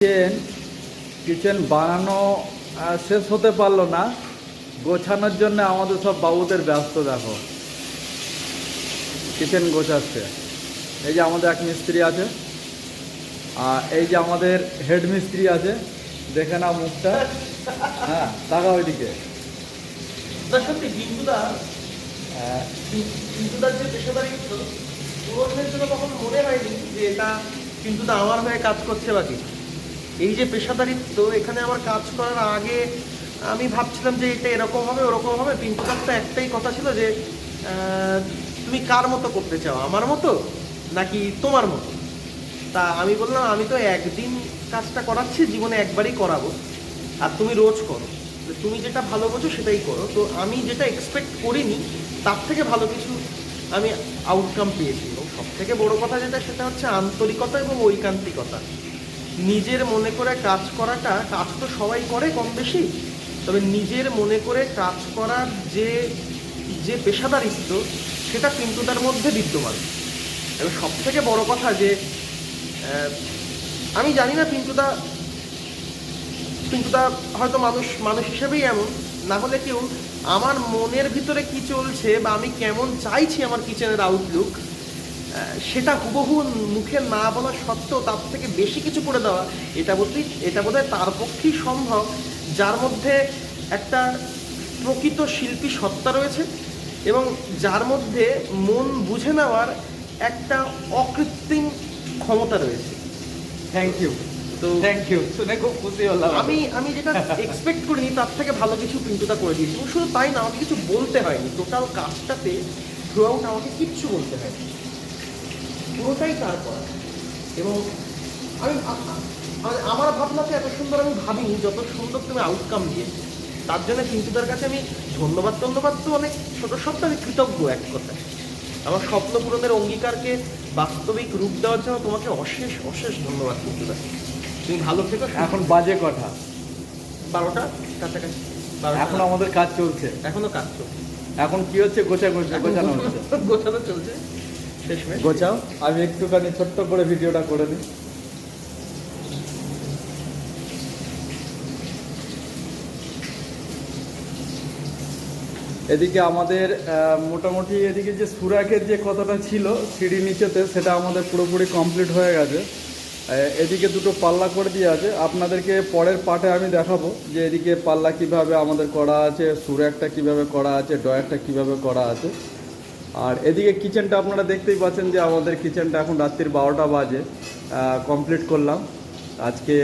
Kitchen kitchen বানানো শেষ হতে পারলো না, গোছানোর জন্য আমাদের সব বাবুদের ব্যস্ত। দেখো কিচেন গোছাচ্ছে। এই যে আমাদের এক মিস্ত্রি আছে, আর এই যে আমাদের হেড মিস্ত্রি আছে, দেখে না মুখটা। হ্যাঁ, টাকা ওইদিকে। সত্যি পিন্টুদার যে পেশাদারিত্ব, ওর জন্য কখন মনে হয়নি যে এটা পিন্টুদা আমার হয়ে কাজ করছে বাকি। এই যে পেশাদারিত্ব, এখানে আমার কাজ করার আগে আমি ভাবছিলাম যে এটা এরকম হবে ওরকম হবে। পিন্টুদার তো একটাই কথা ছিল যে তুমি কার মতো করতে চাও, আমার মতো নাকি তোমার মতো? তা আমি বললাম আমি তো একদিন কাজটা করাচ্ছি, জীবনে একবারই করাবো, আর তুমি রোজ করো, তুমি যেটা ভালো বোঝো সেটাই করো। তো আমি যেটা এক্সপেক্ট করিনি তার থেকে ভালো কিছু আমি আউটকাম পেয়েছি। এবং সব থেকে বড়ো কথা যেটা, সেটা হচ্ছে আন্তরিকতা এবং ঐকান্তিকতা। নিজের মনে করে কাজ করাটা, কাজ তো সবাই করে কম বেশি, তবে নিজের মনে করে কাজ করার যে যে পেশাদারিত্ব, সেটা পিন্টুদার মধ্যে বিদ্যমান। এবং সব থেকে বড়ো কথা যে আমি জানি না পিন্টুদা হয়তো মানুষ হিসেবেই এমন, না হলে কেউ আমার মনের ভিতরে কি চলছে বা আমি কেমন চাইছি আমার কিচেনের আউটলুক, সেটা হুবহু মুখে না বলা সত্ত্বেও তার থেকে বেশি কিছু করে দেওয়া, এটা বোধহয় তার পক্ষেই সম্ভব, যার মধ্যে একটা প্রকৃত শিল্পী সত্তা রয়েছে এবং যার মধ্যে মন বুঝে নেওয়ার একটা অকৃত্রিম ক্ষমতা রয়েছে। Thank you. তো থ্যাংক ইউ, শুনে খুব খুশি হলাম। আমি যেটা এক্সপেক্ট করিনি তার থেকে ভালো কিছু পিন্টুদা করে দিয়েছি। এবং শুধু তাই না, আমাকে কিছু বলতে হয়নি। টোটাল কাজটাতে থ্রু আউট আমাকে কিচ্ছু বলতে হয়নি, পুরোটাই তার করা। এবং আমি আমার ভাবনাতে এত সুন্দর আমি ভাবিনি যত সুন্দর তুমি আউটকাম দিয়েছি। তার জন্য পিন্টুদার কাছে আমি ধন্যবাদ তো অনেক ছোটো শব্দ, আমি কৃতজ্ঞ এক কথায়। আমার স্বপ্ন পূরণের অঙ্গীকারকে বাস্তবিক রূপ দেওয়ার জন্য তোমাকে অশেষ অশেষ ধন্যবাদ পিন্টুদা। তুমি ভালো থেকো। এখন বাজে কটা? 12টা কাছাকাছি। এখন আমাদের কাজ চলছে, এখনো কাজ চলছে। এখন কি হচ্ছে, গোছানো হচ্ছে। গোছানো চলছে, শেষমেশ গোছাও। আমি একটুখানি ছোট্ট করে ভিডিওটা করে নিই। এদিকে আমাদের মোটামুটি এদিকে যে সুরাকের যে কথাটা ছিল সিঁড়ি নিচেতে, সেটা আমাদের পুরোপুরি কমপ্লিট হয়ে গেছে। এদিকে দুটো পাল্লা করে দিয়ে আছে, আপনাদেরকে পরের পার্টে আমি দেখাবো যে এদিকে পাল্লা কিভাবে আমাদের করা আছে, সুরাকটা কিভাবে করা আছে, ডয়ারটা কিভাবে করা আছে। আর এদিকে কিচেনটা আপনারা দেখতেই পাচ্ছেন যে আমাদের কিচেনটা এখন রাত্রির 12টা বাজে কমপ্লিট করলাম আজকে।